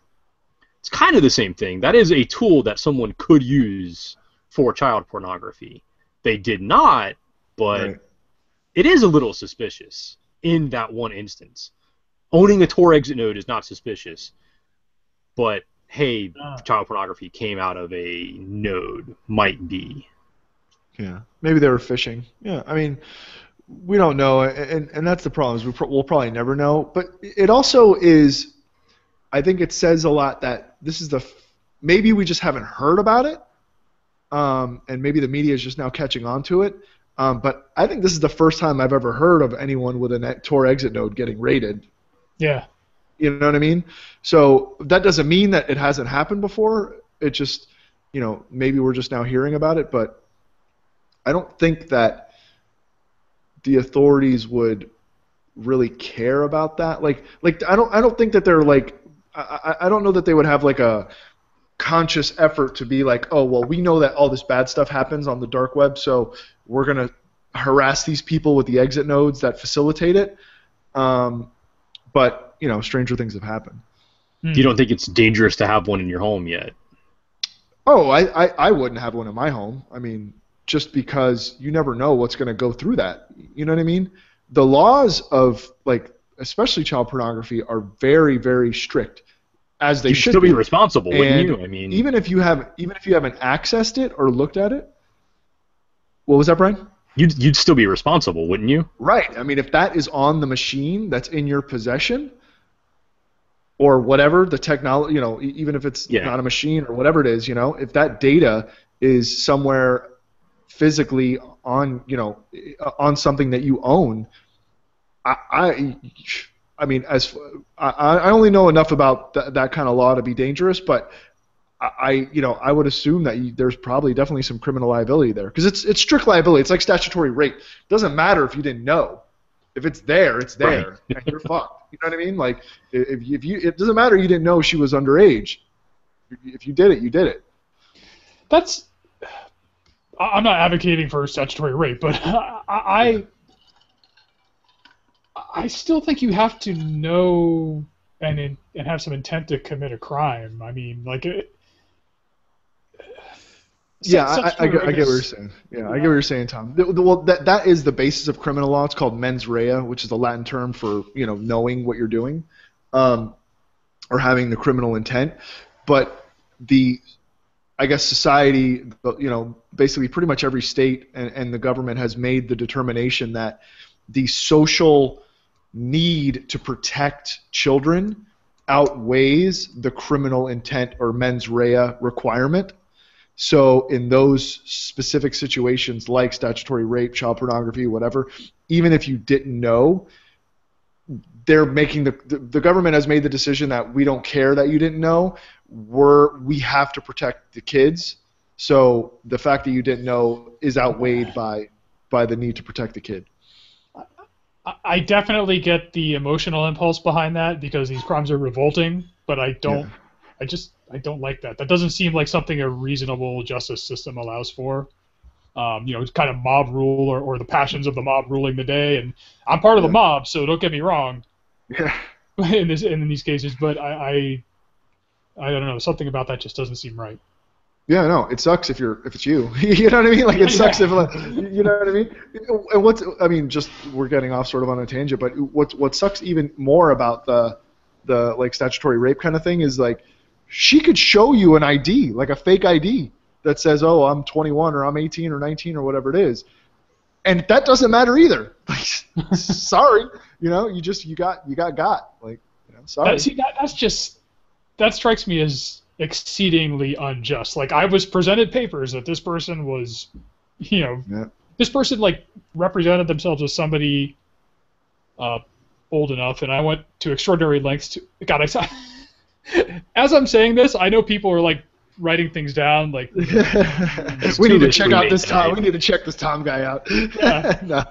it's kind of the same thing. That is a tool that someone could use for child pornography. They did not, but it is a little suspicious in that one instance. Owning a Tor exit node is not suspicious, but, hey, child pornography came out of a node. Might be. Yeah, maybe they were phishing. Yeah, I mean... We don't know, and that's the problem. Is we'll probably never know. But it also is, I think it says a lot that this is maybe we just haven't heard about it, and maybe the media is just now catching on to it. But I think this is the first time I've ever heard of anyone with a Tor exit node getting raided. Yeah. You know what I mean? So that doesn't mean that it hasn't happened before. It just, maybe we're just now hearing about it. But I don't think that the authorities would really care about that. Like I don't think that they're like I don't know that they would have like a conscious effort to be like, oh well, we know that all this bad stuff happens on the dark web, so we're gonna harass these people with the exit nodes that facilitate it. But stranger things have happened. You don't think it's dangerous to have one in your home yet? Oh, I wouldn't have one in my home. I mean, just because you never know what's going to go through that. You know what I mean? The laws of, like, especially child pornography are very, very strict, as they should still be be responsible, wouldn't you? I mean, even if you haven't accessed it or looked at it. What was that, Brian? You'd still be responsible, wouldn't you? Right. I mean, if that is on the machine that's in your possession, or whatever the technology, even if it's not a machine or whatever it is, if that data is somewhere physically on, on something that you own, I mean, I only know enough about that kind of law to be dangerous, but I would assume that there's probably definitely some criminal liability there because it's strict liability. It's like statutory rape. It doesn't matter if you didn't know. If it's there, it's there, Right. and you're fucked. You know what I mean? Like if you, it doesn't matter you didn't know she was underage. If you did it, you did it. That's. I'm not advocating for statutory rape, but I still think you have to know and have some intent to commit a crime. I mean, like Yeah, I get what you're saying. Yeah, I get what you're saying, Tom. Well, that is the basis of criminal law. It's called mens rea, which is a Latin term for knowing what you're doing, or having the criminal intent. But I guess society, basically pretty much every state and the government has made the determination that the social need to protect children outweighs the criminal intent or mens rea requirement. So in those specific situations like statutory rape, child pornography, whatever, even if you didn't know, they're making the government has made the decision that we don't care that you didn't know. We have to protect the kids. So the fact that you didn't know is outweighed by the need to protect the kid. I definitely get the emotional impulse behind that because these crimes are revolting, but I don't. Yeah. I don't like that. That doesn't seem like something a reasonable justice system allows for. Kind of mob rule or the passions of the mob ruling the day. And I'm part of the mob, so don't get me wrong. Yeah. In these cases, but I don't know. Something about that just doesn't seem right. Yeah, no, it sucks if it's you. You know what I mean? Like it sucks if you know what I mean. And just we're getting off sort of on a tangent, but what sucks even more about the like statutory rape kind of thing is like she could show you an ID, like a fake ID that says, "Oh, I'm 21 or I'm 18 or 19 or whatever it is," and that doesn't matter either. Like, sorry, you got like, sorry. That strikes me as exceedingly unjust. Like I was presented papers that this person was, this person like represented themselves as somebody old enough, and I went to extraordinary lengths to. God, as I'm saying this, I know people are like writing things down. Like we need to check out this Tom. We need to check this Tom guy out. Yeah. No.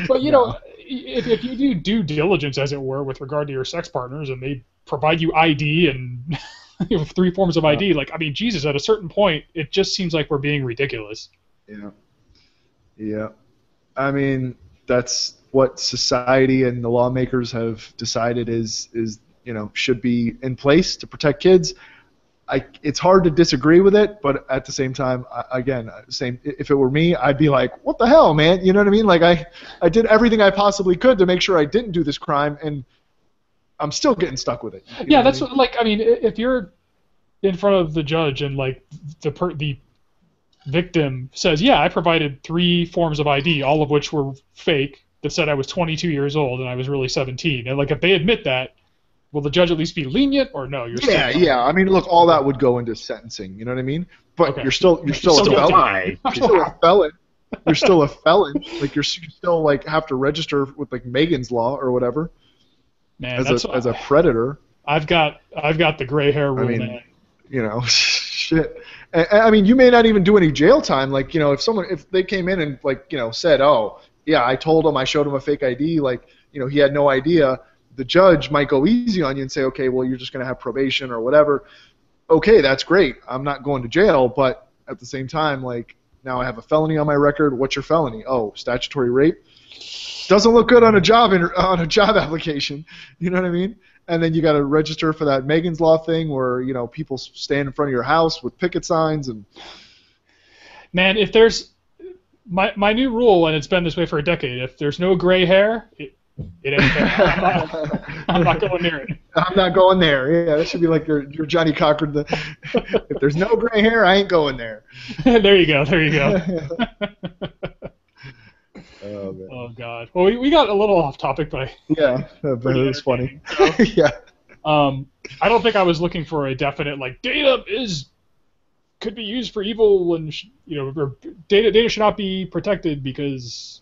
But if you do due diligence, as it were, with regard to your sex partners, and they provide you ID and 3 forms of ID, Jesus, at a certain point, it just seems like we're being ridiculous. Yeah. I mean, that's what society and the lawmakers have decided is should be in place to protect kids. It's hard to disagree with it, but at the same time, if it were me, I'd be like, what the hell, man? You know what I mean? Like I did everything I possibly could to make sure I didn't do this crime, and I'm still getting stuck with it. Yeah, that's if you're in front of the judge and like the victim says, yeah, I provided 3 forms of ID, all of which were fake, that said I was 22 years old and I was really 17, and like if they admit that, will the judge at least be lenient or no? Yeah. I mean, look, all that would go into sentencing. You know what I mean? But okay. You're still a felon. You're still a felon. You're still a felon. Like you still like have to register with like Megan's Law or whatever. Man, as a predator. I've got the gray hair rule. I mean, shit. I mean, you may not even do any jail time. Like if they came in and like said, oh yeah, I told him, I showed him a fake ID, like he had no idea. The judge might go easy on you and say, okay, well, you're just going to have probation or whatever. Okay, that's great. I'm not going to jail, but at the same time, like, now I have a felony on my record. What's your felony? Oh, statutory rape. Doesn't look good on a job application. You know what I mean? And then you got to register for that Megan's Law thing where people stand in front of your house with picket signs and. Man, if there's my new rule, and it's been this way for a decade, if there's no gray hair. It ain't there. I'm not going near it. I'm not going there. Yeah, that should be like your Johnny Cochran. If there's no gray hair, I ain't going there. There you go. Oh, man. Oh God. Well, we got a little off topic, but but it was funny. Yeah. I don't think I was looking for a definite like data could be used for evil, and or data should not be protected because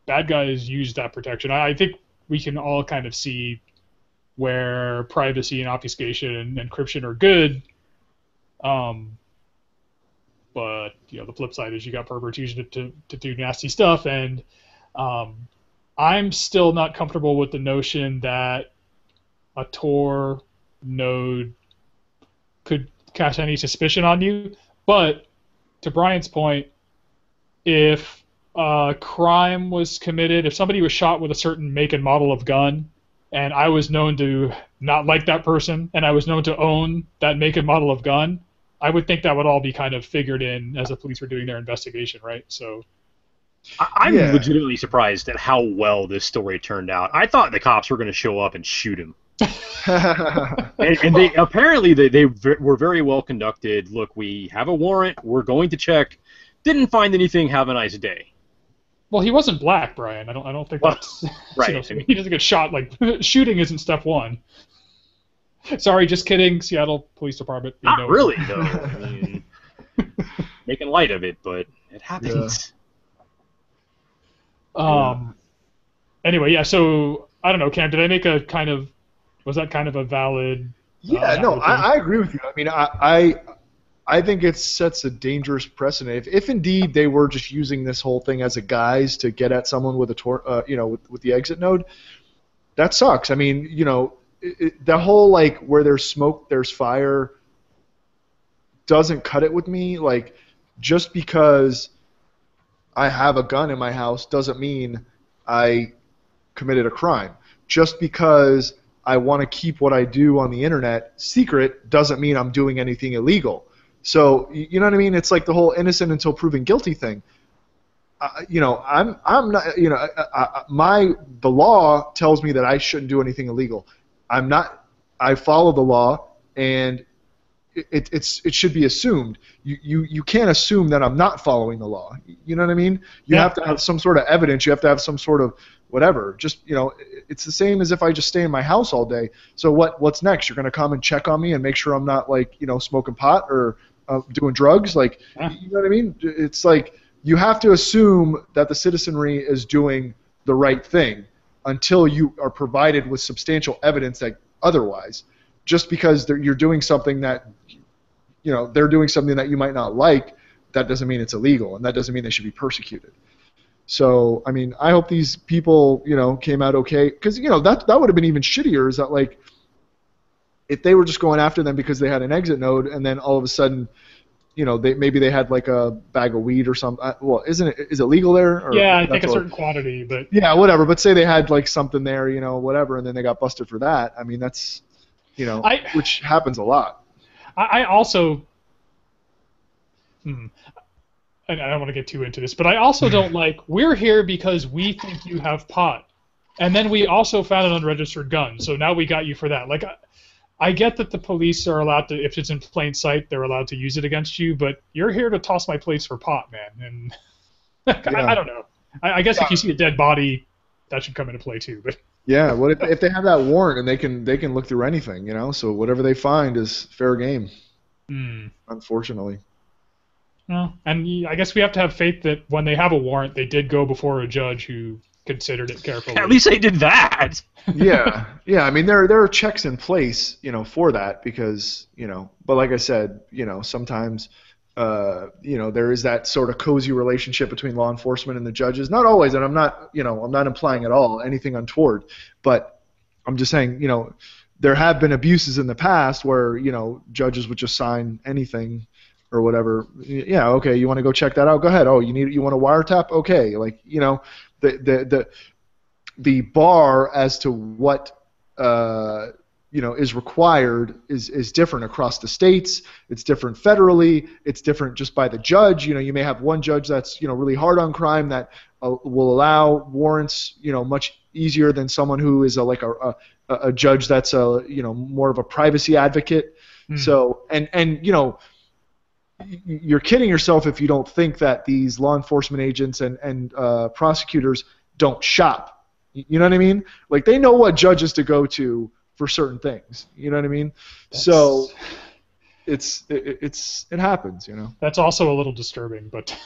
bad guys use that protection. I think we can all kind of see where privacy and obfuscation and encryption are good, But the flip side is you got perverts using it to do nasty stuff, and I'm still not comfortable with the notion that a Tor node could cast any suspicion on you. But to Brian's point, if a crime was committed, if somebody was shot with a certain make and model of gun, and I was known to not like that person, and I was known to own that make and model of gun, I would think that would all be kind of figured in as the police were doing their investigation, right? So I'm legitimately surprised at how well this story turned out. I thought the cops were going to show up and shoot him. and they apparently they were very well conducted. Look, we have a warrant. We're going to check. Didn't find anything. Have a nice day. Well, he wasn't black, Brian. I don't think that's right. He doesn't get shot. Like shooting isn't step one. Sorry, just kidding. Seattle Police Department. Not really, though. I mean, making light of it, but it happens. Anyway, yeah. So I don't know, Cam. Did I make a kind of? Was that kind of a valid? Yeah. No, I agree with you. I mean, I think it sets a dangerous precedent. If indeed they were just using this whole thing as a guise to get at someone with a with the exit node, that sucks. I mean, the whole like where there's smoke, there's fire doesn't cut it with me. Like, just because I have a gun in my house doesn't mean I committed a crime. Just because I want to keep what I do on the internet secret doesn't mean I'm doing anything illegal. So, you know what I mean? It's like the whole innocent until proven guilty thing. I'm not, the law tells me that I shouldn't do anything illegal. I'm not, I follow the law, and it should be assumed. You can't assume that I'm not following the law. You know what I mean? You have to have some sort of evidence. You have to have some sort of whatever. Just, it's the same as if I just stay in my house all day. So what's next? You're going to come and check on me and make sure I'm not like, smoking pot or doing drugs? Like, you know what I mean? It's like you have to assume that the citizenry is doing the right thing until you are provided with substantial evidence that otherwise. Just because you're doing something that, they're doing something that you might not like, that doesn't mean it's illegal, and that doesn't mean they should be persecuted. So, I mean, I hope these people, came out okay, because, that would have been even shittier, is that, like, if they were just going after them because they had an exit node, and then all of a sudden, maybe they had like a bag of weed or something. Well, is it legal there? Or yeah, I think a certain quantity, but yeah, whatever. But say they had like something there, whatever, and then they got busted for that. I mean, that's, which happens a lot. I also, and I don't want to get too into this, but I also don't like, we're here because we think you have pot, and then we also found an unregistered gun, so now we got you for that. Like, I get that the police are allowed to, if it's in plain sight, they're allowed to use it against you, but you're here to toss my place for pot, man. And I don't know. I guess if you see a dead body, that should come into play too. But yeah, what if they have that warrant and they can look through anything, So whatever they find is fair game. Unfortunately. Well, and I guess we have to have faith that when they have a warrant, they did go before a judge who considered it carefully. At least they did that. Yeah. I mean, there are checks in place, for that, because, but like I said, sometimes, there is that sort of cozy relationship between law enforcement and the judges. Not always, and I'm not implying at all anything untoward, but I'm just saying, there have been abuses in the past where, judges would just sign anything or whatever. Yeah, okay, you want to go check that out? Go ahead. Oh, you want a wiretap? Okay, like, the bar as to what is required is different across the states. It's different federally. It's different just by the judge. You may have one judge that's really hard on crime that will allow warrants much easier than someone who is a judge that's more of a privacy advocate. So and you're kidding yourself if you don't think that these law enforcement agents and prosecutors don't shop. You know what I mean? Like, they know what judges to go to for certain things. You know what I mean? So it happens. That's also a little disturbing, but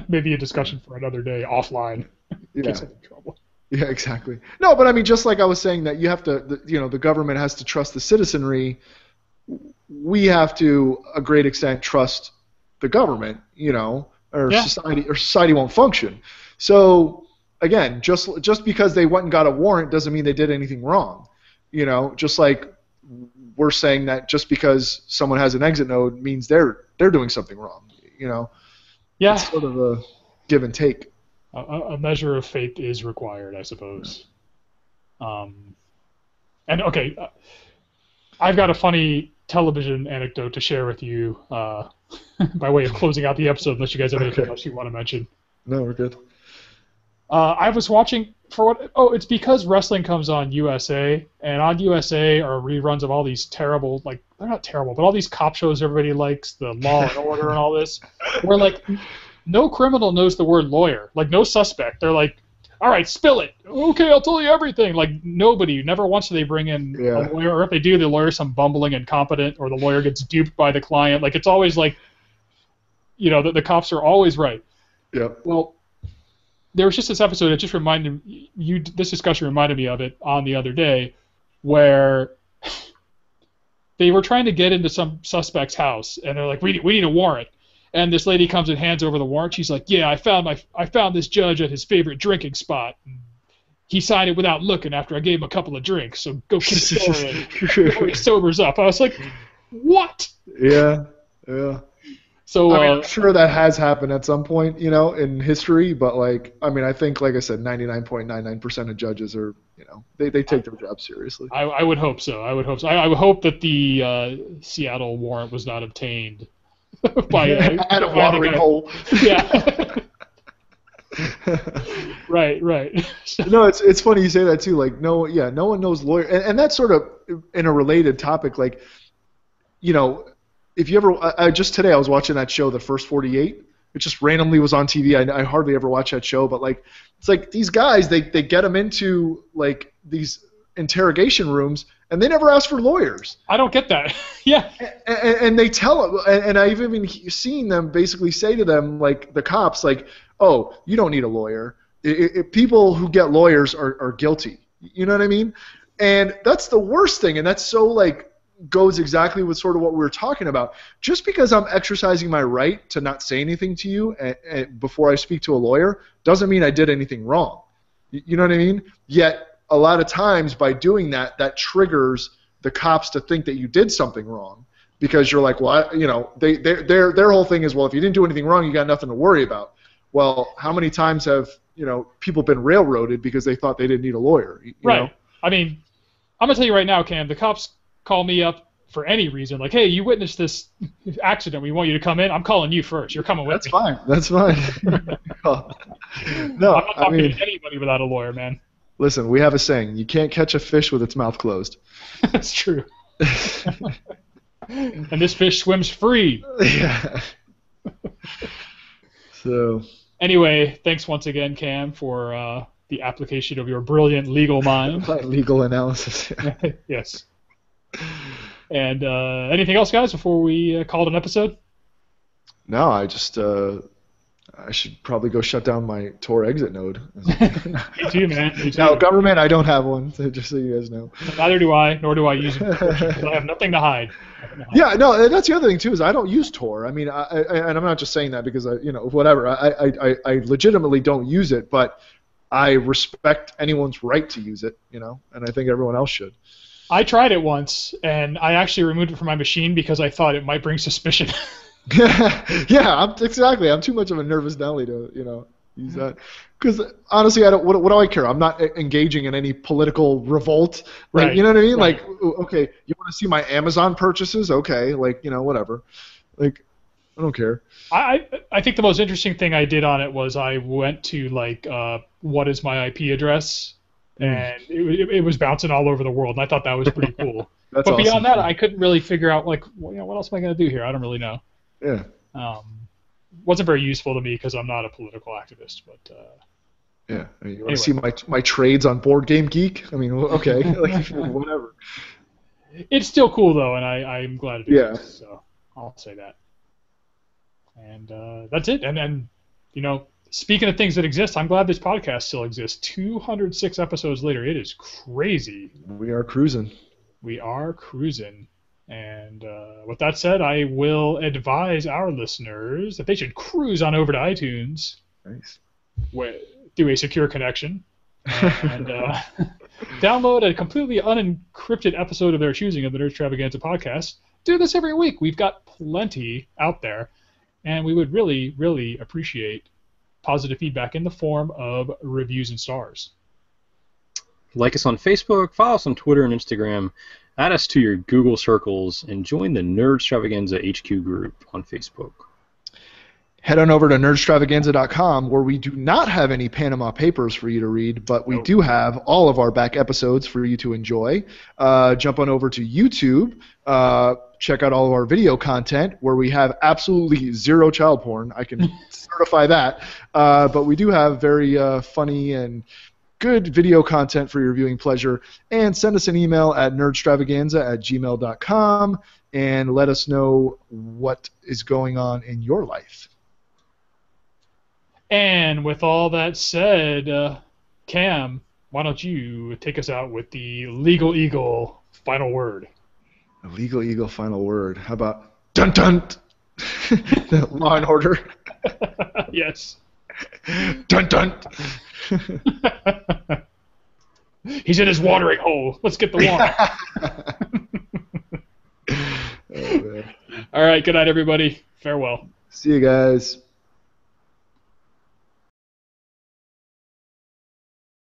maybe a discussion for another day offline. In case I'm in trouble. Yeah, exactly. No, but I mean, just like I was saying that you have to, the government has to trust the citizenry. we have to a great extent trust the government, or Yeah. society won't function. So again, just because they went and got a warrant doesn't mean they did anything wrong. Just like we're saying that just because someone has an exit node means they're doing something wrong. Yeah. It's sort of a give and take. A measure of faith is required, I suppose. And okay, I've got a funny television anecdote to share with you by way of closing out the episode, unless you guys have anything else you want to mention. No, we're good. I was watching it's because wrestling comes on USA, and on USA are reruns of all these terrible, like, they're not terrible, but all these cop shows everybody likes, the Law and Order and all this, where, like, no criminal knows the word lawyer. Like, no suspect. They're like, all right, spill it. Okay, I'll tell you everything. Like, nobody, never once do they bring in a lawyer, or if they do, the lawyer's some bumbling incompetent, or the lawyer gets duped by the client. Like, it's always like, the cops are always right. Yep. Well, there was just this episode that just reminded you, this discussion reminded me of it on the other day, where they were trying to get into some suspect's house, and they're like, we need a warrant. And this lady comes and hands over the warrant. She's like, yeah, I found this judge at his favorite drinking spot. He signed it without looking after I gave him a couple of drinks, so go keep staring before he sobers up. I was like, what? Yeah. So I'm sure that has happened at some point, in history, but I think, like I said, 99.99% of judges are, they take their job seriously. I would hope so. I would hope that the Seattle warrant was not obtained by at a watering hole. Yeah. Right. No, it's funny you say that too. Like, no one knows lawyer, and that's sort of in a related topic. Like, if you ever, just today I was watching that show, The First 48. It just randomly was on TV. I hardly ever watch that show, but like, it's like these guys, they get them into like these interrogation rooms, and they never ask for lawyers. I don't get that. Yeah. And they tell them, and I've even seen them basically say to them, like the cops, like, oh, you don't need a lawyer. People who get lawyers are guilty. You know what I mean? And that's the worst thing, and that's so like goes exactly with sort of what we were talking about. Just because I'm exercising my right to not say anything to you before I speak to a lawyer doesn't mean I did anything wrong. You know what I mean? Yet a lot of times by doing that, that triggers the cops to think that you did something wrong, because you're like, well, their whole thing is, well, if you didn't do anything wrong, you got nothing to worry about. Well, how many times have people been railroaded because they thought they didn't need a lawyer? You know? I mean, I'm gonna tell you right now, Cam. The cops call me up for any reason, like, hey, you witnessed this accident. We want you to come in. I'm calling you first. You're coming with me. That's fine. No, I'm not talking to anybody without a lawyer, man. Listen, we have a saying: you can't catch a fish with its mouth closed. That's true. And this fish swims free. Yeah. So. Anyway, thanks once again, Cam, for the application of your brilliant legal mind. Legal analysis. Yes. And anything else, guys, before we call it an episode? No, I just I should probably go shut down my Tor exit node. Me too, man. Me too. No, government, I don't have one, so just so you guys know. Neither do I, nor do I use it. I have nothing to hide. Yeah, no, that's the other thing too, is I don't use Tor. I mean, and I'm not just saying that because whatever. I legitimately don't use it, but I respect anyone's right to use it, and I think everyone else should. I tried it once, and I actually removed it from my machine because I thought it might bring suspicion. Yeah, exactly. I'm too much of a nervous Nelly to, use that. Because honestly, I don't. What do I care? I'm not engaging in any political revolt. Like, Right. You know what I mean? Right. Like, okay, you want to see my Amazon purchases? Okay, like, whatever. Like, I don't care. I think the most interesting thing I did on it was I went to like what is my IP address, and it was bouncing all over the world, and I thought that was pretty cool. That's but awesome. beyond that, I couldn't really figure out like what else am I going to do here? I don't really know. Yeah. Wasn't very useful to me because I'm not a political activist, but. Yeah. I mean, you want to see my trades on Board Game Geek? I mean, okay, like, whatever. It's still cool though, and I'm glad it exists. So I'll say that. And that's it. And speaking of things that exist, I'm glad this podcast still exists. 206 episodes later, it is crazy. We are cruising. We are cruising. And with that said, I will advise our listeners that they should cruise on over to iTunes Nice. through a secure connection and download a completely unencrypted episode of their choosing of the Nerd Extravaganza podcast. Do this every week. We've got plenty out there, and we would really, really appreciate positive feedback in the form of reviews and stars. Like us on Facebook, follow us on Twitter and Instagram, add us to your Google circles, and join the Nerd Extravaganza HQ group on Facebook. Head on over to nerdstravaganza.com, where we do not have any Panama Papers for you to read, but we do have all of our back episodes for you to enjoy. Jump on over to YouTube. Check out all of our video content, where we have absolutely zero child porn. I can certify that. But we do have very funny and good video content for your viewing pleasure. And send us an email at nerdstravaganza@gmail.com and let us know what is going on in your life. And with all that said, Cam, why don't you take us out with the Legal Eagle final word? The Legal Eagle final word. How about dun dun? Law and Order. Yes. Dun dun. He's in his watering hole. Let's get the water. Oh, man. All right. Good night, everybody. Farewell. See you guys.